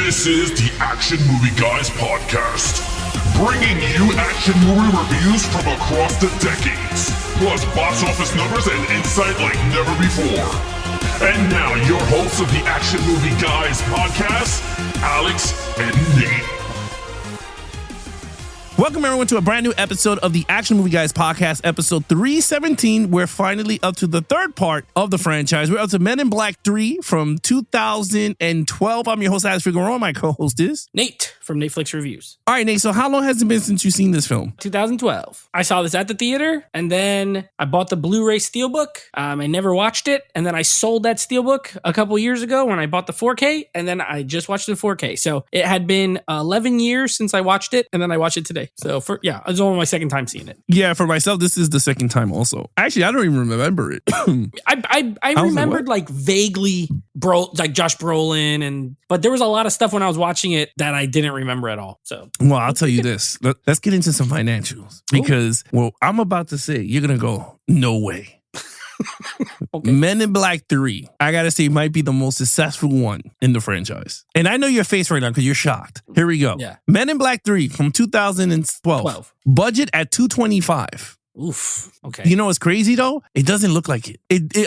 This is the Action Movie Guys podcast, bringing you action movie reviews from across the decades, plus box office numbers and insight like never before. And now, your hosts of the Action Movie Guys podcast, Alex and Nate. Welcome, everyone, to a brand new episode of the Action Movie Guys podcast, episode 317. We're finally up to the third part of the franchise. We're up to Men in Black 3 from 2012. I'm your host, Alex Figueroa. My co-host is Nate from Netflix Reviews. All right, Nate, so how long has it been since you've seen this film? 2012. I saw this at the theater, and then I bought the Blu-ray Steelbook. I never watched it, and then I sold that Steelbook a couple years ago when I bought the 4K, and then I just watched the 4K. So it had been 11 years since I watched it, and then I watched it today. So it was only my second time seeing it. Yeah, for myself, this is the second time also. Actually, I don't even remember it. I remembered like vaguely like Josh Brolin, but there was a lot of stuff when I was watching it that I didn't remember at all. So, well, I'll tell you this. Let's get into some financials because, well, I'm about to say, you're going to go, no way. Okay. Men in Black 3, I gotta say, might be the most successful one in the franchise. And I know your face right now because you're shocked. Here we go. Yeah. Men in Black 3 from 2012. Budget at $225. Oof. Okay. You know what's crazy though? It doesn't look like it.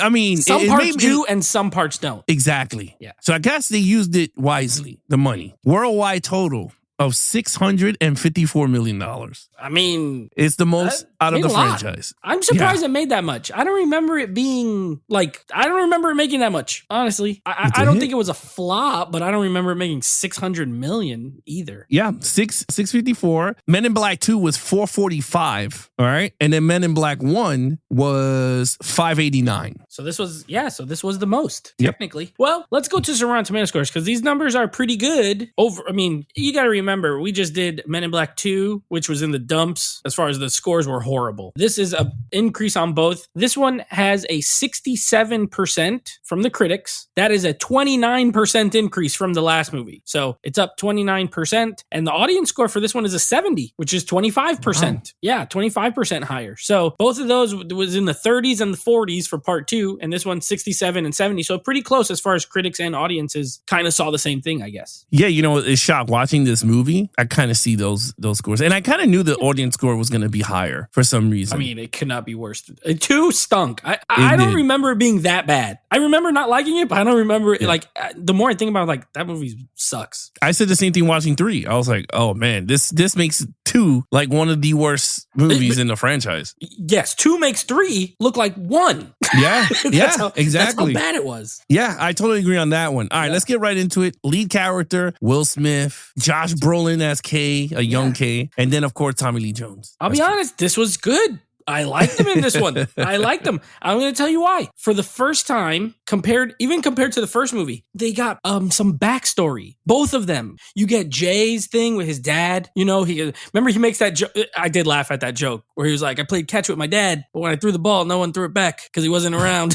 I mean, some parts do and some parts don't. Exactly. Yeah. So I guess they used it wisely, the money. Worldwide total of $654 million. I mean, it's the most out of the franchise. I'm surprised it made that much. I don't remember it being I don't remember it making that much, honestly. I don't think it was a flop, but I don't remember it making 600 million either. Yeah, 654. Men in Black 2 was 445. All right. And then Men in Black 1 was 589. So this was the most, technically. Yep. Well, let's go to some Rotten Tomato scores because these numbers are pretty good. You got to remember, we just did Men in Black 2, which was in the dumps as far as the scores were horrible. This is an increase on both. This one has a 67% from the critics. That is a 29% increase from the last movie. So it's up 29%. And the audience score for this one is a 70, which is 25%. Wow. Yeah, 25% higher. So both of those was in the 30s and the 40s for part 2. And this one's 67 and 70. So pretty close as far as critics and audiences kind of saw the same thing, I guess. Yeah, you know, it's shocked watching this movie. I kind of see those scores. And I kind of knew the audience score was going to be higher for some reason. I mean, it could not be worse. 2 stunk. I don't remember it being that bad. I remember not liking it, but I don't remember it. Like, the more I think about it, that movie sucks. I said the same thing watching 3. I was like, oh man, this makes 2 like one of the worst movies in the franchise. Yes, 2 makes 3 look like 1. Yeah, exactly. That's how bad it was. Yeah, I totally agree on that one. All right, let's get right into it. Lead character, Will Smith, Josh Brolin as K, a young K, and then, of course, Tommy Lee Jones. I'll be honest, this was good. I liked them in this one. I liked them. I'm going to tell you why. For the first time, compared to the first movie, they got some backstory. Both of them. You get Jay's thing with his dad. You know, he makes that joke. I did laugh at that joke where he was like, I played catch with my dad, but when I threw the ball, no one threw it back because he wasn't around.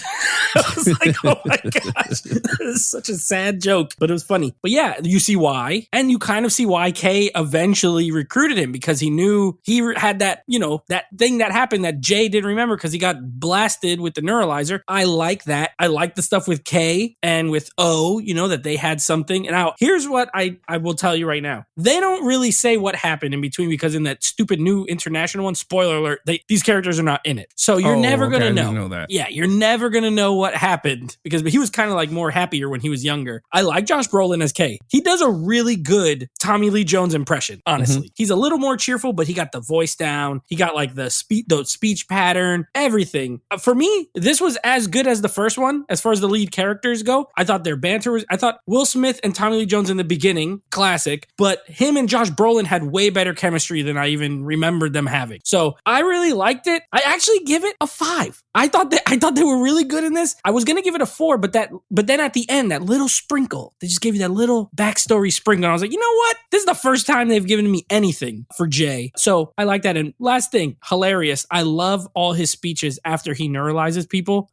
I was like, oh my gosh, this is such a sad joke, but it was funny. But yeah, you see why. And you kind of see why Kay eventually recruited him because he knew he had that, that thing that happened that Jay didn't remember because he got blasted with the neuralizer. I like that. I like the stuff with K and with O, that they had something. And now here's what I will tell you right now. They don't really say what happened in between because in that stupid new international one, spoiler alert, these characters are not in it. So you're never going to know. That. Yeah, you're never going to know what happened because he was kind of like more happier when he was younger. I like Josh Brolin as K. He does a really good Tommy Lee Jones impression, honestly. Mm-hmm. He's a little more cheerful, but he got the voice down. He got like the speech pattern, everything. For me, this was as good as the first one as far as the lead characters go. I thought their banter I thought Will Smith and Tommy Lee Jones in the beginning, classic, but him and Josh Brolin had way better chemistry than I even remembered them having. So I really liked it. I actually give it a 5. I thought they were really good in this. I was gonna give it a 4, but then at the end, that little sprinkle, they just gave you that little backstory sprinkle. And I was like, you know what? This is the first time they've given me anything for Jay. So I like that. And last thing, hilarious. I love all his speeches after he neuralizes people.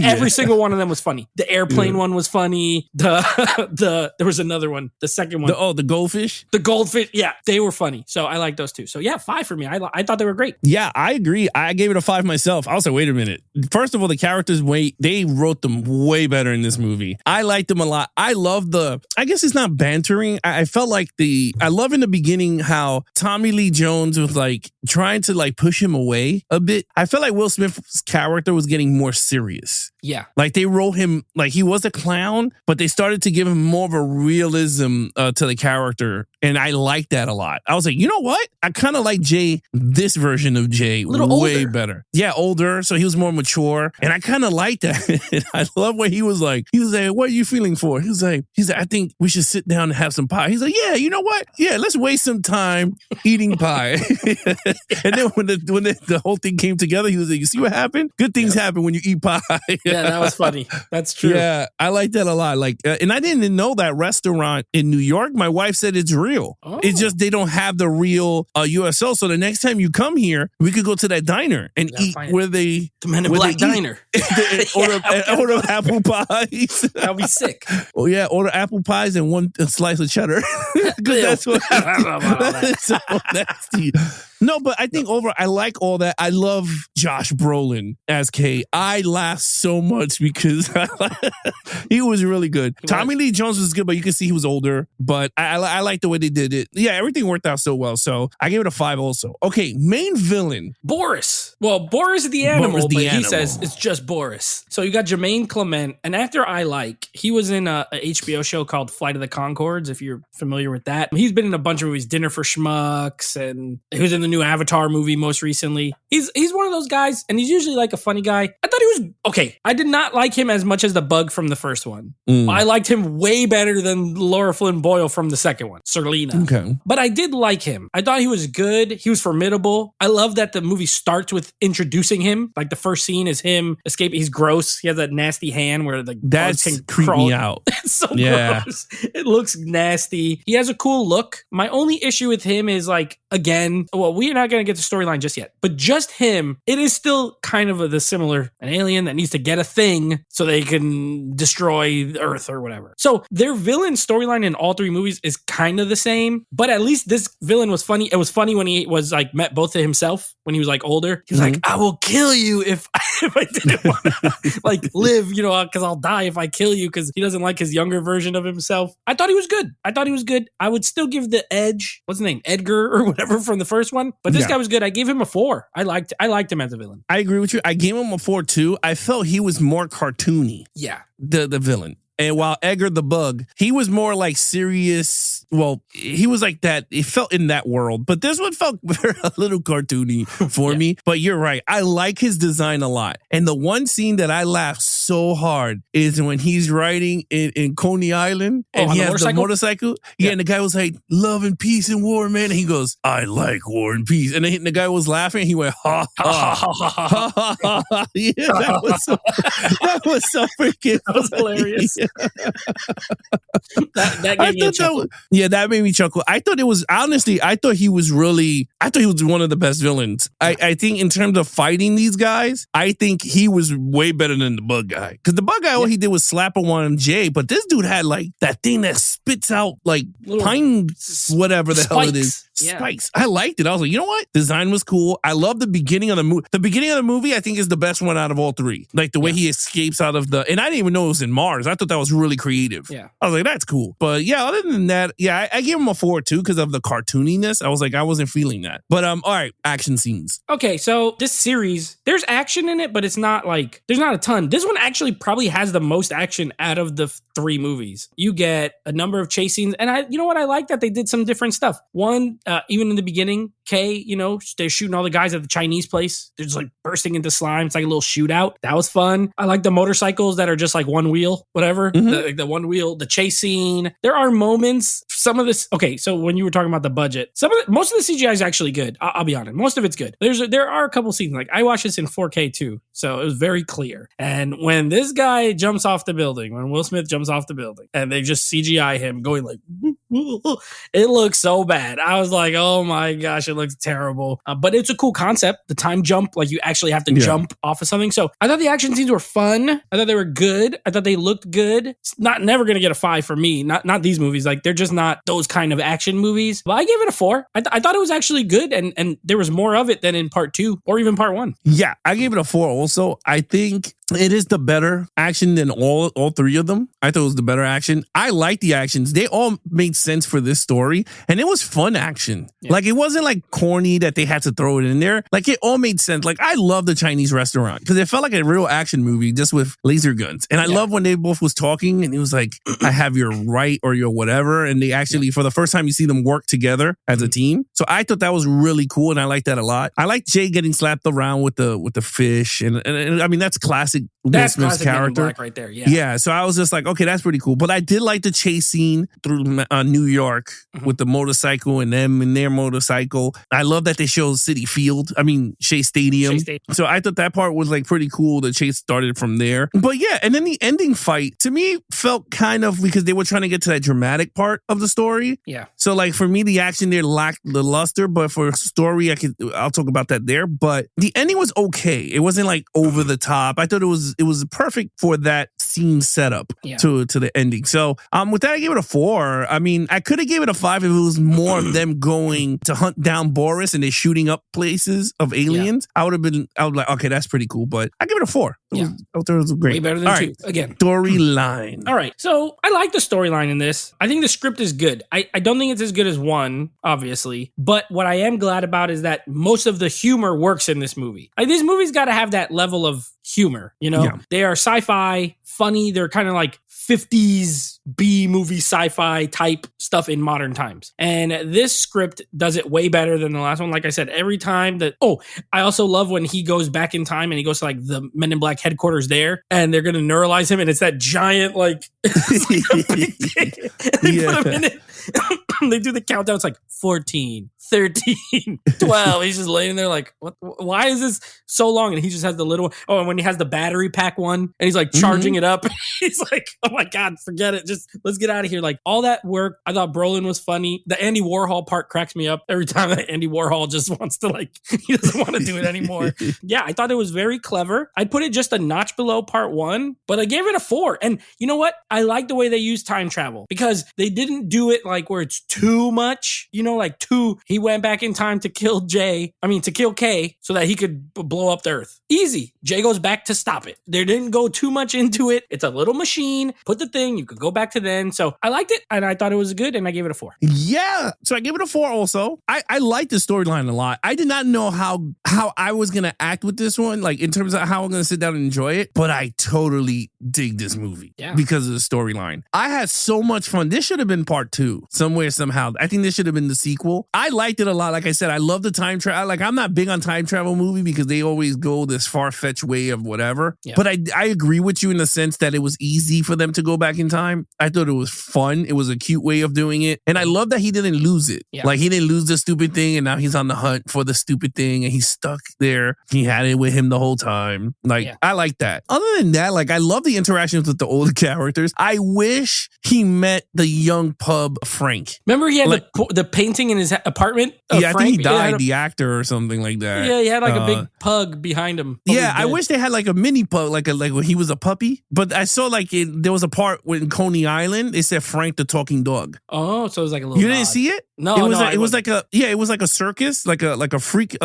Every single one of them was funny. The airplane one was funny. There was another one. The second one. The goldfish? The goldfish. Yeah, they were funny. So I like those two. So yeah, 5 for me. I thought they were great. Yeah, I agree. I gave it a 5 myself. I was like, wait a minute. First of all, the characters, they They wrote them way better in this movie. I liked them a lot. I love I guess it's not bantering. I felt like I love in the beginning how Tommy Lee Jones was like trying to like push him away a bit. I felt like Will Smith's character was getting more serious. Yeah. Like they wrote him like he was a clown, but they started to give him more of a realism to the character. And I liked that a lot. I was like, you know what? I kind of like Jay, this version of Jay, way older. better. Yeah, older. So he was more mature. And I kind of like that. And I love what he was like, what are you feeling for? He was like, I think we should sit down and have some pie. He's like, yeah, you know what? Yeah, let's waste some time eating pie. And then when the whole thing came together, he was like, you see what happened? Good things happen when you eat pie. Yeah, that was funny. That's true. Yeah, I like that a lot. Like, and I didn't know that restaurant in New York. My wife said it's real. Oh. It's just they don't have the real USO. So the next time you come here, we could go to that diner and eat where the Men in Black diner. order apple pies. That'll be sick. Oh yeah, order apple pies and one slice of cheddar. Because that's what that's so nasty. No, but I think I like all that. I love Josh Brolin as K. I laughed so much because he was really good. Tommy Lee Jones was good, but you can see he was older. But I like the way they did it. Yeah, everything worked out so well. So I gave it a 5 also. Okay, main villain. Boris. Well, Boris the animal, Boris the he says it's just Boris. So you got Jermaine Clement, an actor I like. He was in a HBO show called Flight of the Conchords, if you're familiar with that. He's been in a bunch of movies, Dinner for Schmucks, and he was in the new Avatar movie most recently. He's one of those guys, and he's usually like a funny guy. I thought he was okay. I did not like him as much as the Bug from the first one. I liked him way better than Laura Flynn Boyle from the second one, Serlina. Okay. But I did like him. I thought he was good. He was formidable. I love that the movie starts with introducing him. Like the first scene is him escaping. He's gross. He has that nasty hand where the that's bugs can creep crawl. me out. It's so gross. It looks nasty. He has a cool look. My only issue with him is like, again, well, we're not going to get the storyline just yet, but just him, it is still kind of the similar, an alien that needs to get a thing so they can destroy Earth or whatever. So their villain storyline in all 3 movies is kind of the same, but at least this villain was funny. It was funny when he was like met both of himself when he was like older. He was like, I will kill you if I didn't want to like live, because I'll die if I kill you, because he doesn't like his younger version of himself. I thought he was good. I would still give the edge, what's his name, Edgar or whatever from the first one, but this guy was good. I gave him a 4. I liked him as a villain. I agree with you. I gave him a 4 too. I felt he was more cartoony. Yeah. The villain. And while Edgar the Bug, he was more like serious. Well, he was like that. It felt in that world. But this one felt a little cartoony for me. But you're right. I like his design a lot. And the one scene that I laughed so hard is when he's riding in Coney Island and he has the motorcycle. Yeah, and the guy was like, love and peace and war, man. And he goes, I like war and peace. And then the guy was laughing. He went, ha, ha, ha, ha, ha, ha, ha. Yeah, that was so freaking That was hilarious. that gave me a chuckle. That made me chuckle. I thought he was one of the best villains. I think in terms of fighting these guys, I think he was way better than the Bug guy. Because the Bug guy, all he did was slap on Jay, but this dude had like that thing that spits out like little pine, whatever the hell it is. Spikes. I liked it. I was like, you know what? Design was cool. I love the beginning of the movie. The beginning of the movie, I think, is the best one out of all 3. Like the way he escapes out of and I didn't even know it was in Mars. I thought that was really creative. Yeah. I was like, that's cool. But yeah, other than that, I gave him a 4 too because of the cartooniness. I was like, I wasn't feeling that. But all right, action scenes. Okay, so this series, there's action in it, but it's not like, there's not a ton. This one actually probably has the most action out of the 3 movies. You get a number of chase scenes, and I like that they did some different stuff. One, even in the beginning, Kay, they're shooting all the guys at the Chinese place. They're just like bursting into slime. It's like a little shootout. That was fun. I like the motorcycles that are just like one wheel, whatever. The one wheel, the chase scene. There are moments, some of this. Okay, so when you were talking about the budget, most of the CGI is actually good. I'll be honest. Most of it's good. There are a couple scenes, like I watched this in 4K too, so it was very clear. And when this guy jumps off the building, when Will Smith jumps off the building, and they just CGI him going like, It looks so bad. I was like, oh my gosh, it looks terrible. But it's a cool concept. The time jump, like you actually have to jump off of something. So I thought the action scenes were fun. I thought they were good. I thought they looked good. It's never going to get a 5 for me. Not these movies. Like they're just not those kind of action movies. But I gave it a 4. I thought it was actually good. And there was more of it than in part 2 or even part 1. Yeah, I gave it a 4 also. I think it is the better action than all 3 of them. I thought it was the better action. I like the actions. They all made sense for this story. And it was fun action. Yeah. Like, it wasn't like corny that they had to throw it in there. Like, it all made sense. Like, I love the Chinese restaurant because it felt like a real action movie just with laser guns. And I love when they both was talking and it was like, I have your right or your whatever. And they actually, for the first time, you see them work together as a team. So I thought that was really cool. And I like that a lot. I like Jay getting slapped around with the fish. And I mean, that's classic. That's Will Smith's character Black right there. Yeah. So I was just like, okay, that's pretty cool. But I did like the chase scene through New York with the motorcycle and them and their motorcycle. I love that they showed Shea Stadium. So I thought that part was like pretty cool. The chase started from there. But yeah, and then the ending fight to me felt kind of because they were trying to get to that dramatic part of the story. Yeah. So like for me, the action there lacked the luster, but for story, I'll talk about that there. But the ending was okay. It wasn't like over the top. I thought it was perfect for that scene setup to the ending. So with that, I gave it a 4. I mean, I could have gave it a 5 if it was more of them going to hunt down Boris and they're shooting up places of aliens. I would like, okay, that's pretty cool. But I give it a 4. I thought it was great. Way better than 2. Again. Storyline. All right. So I like the storyline in this. I think the script is good. I don't think it's as good as 1, obviously. But what I am glad about is that most of the humor works in this movie. Like, these movies got to have that level of humor, you know? Yeah. They are sci-fi, funny. They're kind of like 50s B-movie sci-fi type stuff in modern times. And this script does it way better than the last one. Like I said, every time that... Oh, I also love when he goes back in time and he goes to like the Men in Black headquarters there and they're going to neuralize him and it's that giant like... It's like a big thing. They put him in it. They do the countdown. It's like 14, 13, 12. He's just laying there like, what? Why is this so long? And he just has the little one. Oh, and when he has the battery pack one and he's like charging it up, he's like, oh my God, forget it. Just let's get out of here. Like all that work. I thought Brolin was funny. The Andy Warhol part cracks me up every time that Andy Warhol just wants to like, he doesn't want to do it anymore. Yeah, I thought it was very clever. I'd put it just a notch below part 1, but I gave it a 4. And you know what? I like the way they use time travel because they didn't do it like where it's too much, you know, like he went back in time to kill K so that he could blow up the Earth. Easy. Jay goes back to stop it. They didn't go too much into it. It's a little machine. Put the thing, you could go back to then. So I liked it and I thought it was good and I gave it a 4. Yeah. So I gave it a 4 also. I liked the storyline a lot. I did not know how I was going to act with this one, like in terms of how I'm going to sit down and enjoy it, but I totally dig this movie because of the storyline. I had so much fun. This should have been part 2 somewhere, somehow. I think this should have been the sequel. I liked it a lot. Like I said, I love the time travel. Like I'm not big on time travel movie because they always go this far-fetched way of whatever. Yeah. But I agree with you in the sense that it was easy for them to go back in time. I thought it was fun. It was a cute way of doing it. And I love that he didn't lose it. Yeah. Like he didn't lose the stupid thing and now he's on the hunt for the stupid thing and he's stuck there. He had it with him the whole time. Like I like that. Other than that, like I love the interactions with the older characters. I wish he met the young pub Frank. Remember he had the painting in his apartment? Yeah, I think he died, the actor or something like that. Yeah, he had like a big pug behind him. Yeah, I wish they had like a mini pug, like when he was a puppy. But I saw like there was a part in Coney Island. They said Frank the talking dog. Oh, so it was like a little. You didn't see it? No, it was like a circus, like a freak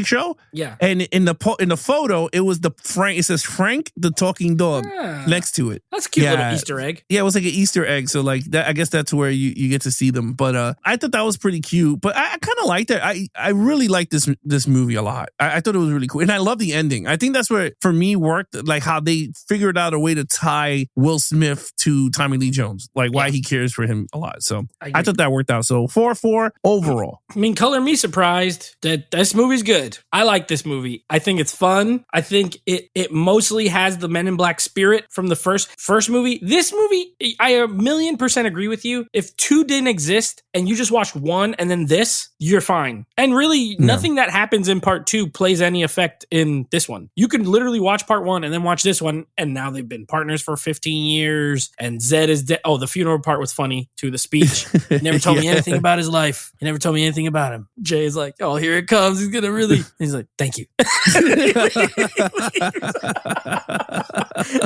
show. Yeah. And in the photo, it was the Frank. It says Frank the talking dog next to it. That's a cute little Easter egg. Yeah, it was like an Easter egg. So like that, I guess that's where you get to see them. But I thought that was pretty cute. But I kind of liked it. I really liked this movie a lot. I thought it was really cool, and I love the ending. I think that's where for me worked, like how they figured out a way to tie Will Smith to Tommy Lee Jones, like why he cares for him a lot. So I thought that worked out. So 4-4 overall. I mean, color me surprised that this movie's good. I like this movie. I think it's fun. I think it mostly has the Men in Black spirit from the first movie. This movie, I 1,000,000% agree with you. If 2 didn't exist and you just watched 1 and then this, this, you're fine. And really, nothing that happens in part 2 plays any effect in this one. You can literally watch part 1 and then watch this one, and now they've been partners for 15 years, and Zed is dead. Oh, the funeral part was funny, too, the speech. He never told me anything about his life. He never told me anything about him. Jay is like, oh, here it comes. He's going to really... He's like, thank you.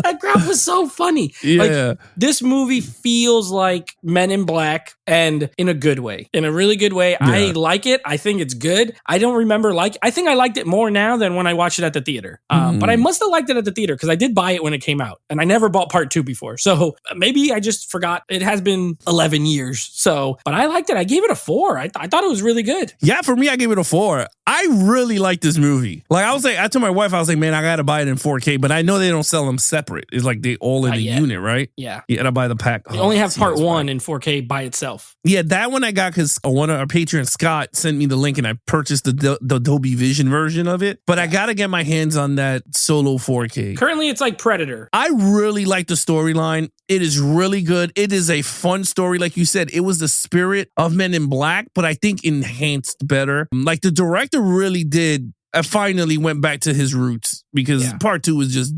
That crap was so funny. Yeah. Like, this movie feels like Men in Black, and in a good way. In a really good way. Yeah. I like it. I think it's good. I don't remember I think I liked it more now than when I watched it at the theater. But I must have liked it at the theater because I did buy it when it came out, and I never bought part 2 before. So maybe I just forgot. It has been 11 years. So, but I liked it. I gave it a 4. I thought it was really good. Yeah, for me, I gave it a 4. I really like this movie. Like I told my wife, I was like, man, I got to buy it in 4K, but I know they don't sell them separate. It's like they all in the unit, right? Yeah. You got to buy the pack. They only have part 1 in 4K by itself. Yeah, that one I got because one of our patrons, Scott, sent me the link and I purchased the Dolby Vision version of it. But I got to get my hands on that solo 4K. Currently, it's like Predator. I really like the storyline. It is really good. It is a fun story. Like you said, it was the spirit of Men in Black, but I think enhanced better. Like the director really did. I finally went back to his roots because part 2 was just,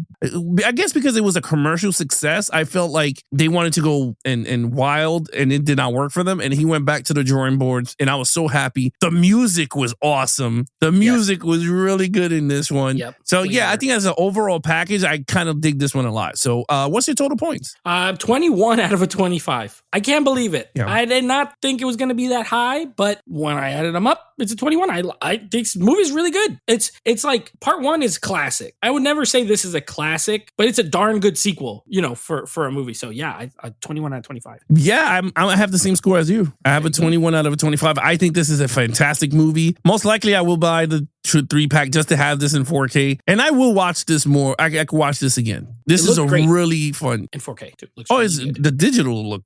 I guess because it was a commercial success, I felt like they wanted to go and wild and it did not work for them. And he went back to the drawing boards and I was so happy. The music was awesome. The music was really good in this one. Yep. So I think as an overall package, I kind of dig this one a lot. So what's your total points? 21 out of a 25. I can't believe it. Yeah. I did not think it was going to be that high, but when I added them up, it's a 21. This movie's really good. It's like part 1 is classic. I would never say this is a classic, but it's a darn good sequel, for a movie. So I 21 out of 25. Yeah, I have the same score as you. I have a 21 out of a 25. I think this is a fantastic movie. Most likely I will buy the 3-pack just to have this in 4K. And I will watch this more. I could watch this again. This is really fun. In 4K too. The digital look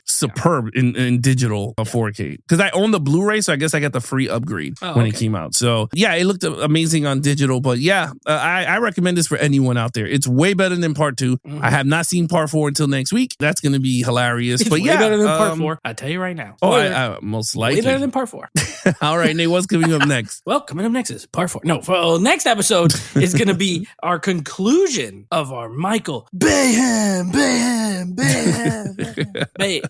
superb in digital 4K because I own the Blu-ray, so I guess I got the free upgrade when it came out. So it looked amazing on digital. But I recommend this for anyone out there. It's way better than part 2. I have not seen part 4 until next week. That's going to be hilarious. It's way better than part 4. I tell you right now. I most likely way better than part 4. All right, Nate, what's coming up next? Well, coming up next is part 4. No, next episode is going to be our conclusion of our Michael Bayham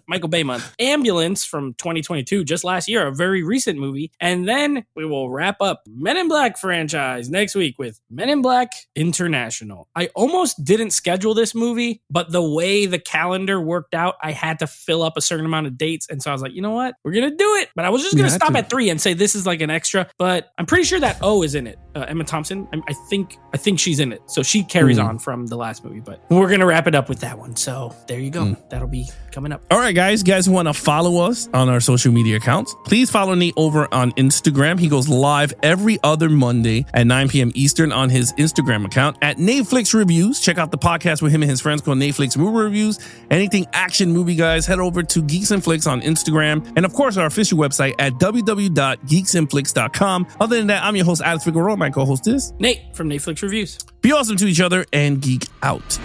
Michael Bay month. Ambulance from 2022, just last year, a very recent movie. And then we will wrap up Men in Black franchise next week with Men in Black International. I almost didn't schedule this movie, but the way the calendar worked out, I had to fill up a certain amount of dates. And so I was like, you know what? We're going to do it. But I was just going to stop at 3 and say this is like an extra. But I'm pretty sure that O is in it. Emma Thompson. I think she's in it. So she carries on from the last movie. But we're going to wrap it up with that one. So there you go. That'll be coming up. All right, guys. You guys want to follow us on our social media accounts? Please follow Nate over on Instagram. He goes live every other Monday at 9 p.m. Eastern on his Instagram account at Netflix Reviews. Check out the podcast with him and his friends called Netflix Movie Reviews. Anything action movie, guys, head over to Geeks and Flicks on Instagram. And of course, our official website at www.geeksandflicks.com. Other than that, I'm your host, Alex Figueroa. My co-host is Nate from Netflix Reviews. Be awesome to each other and geek out.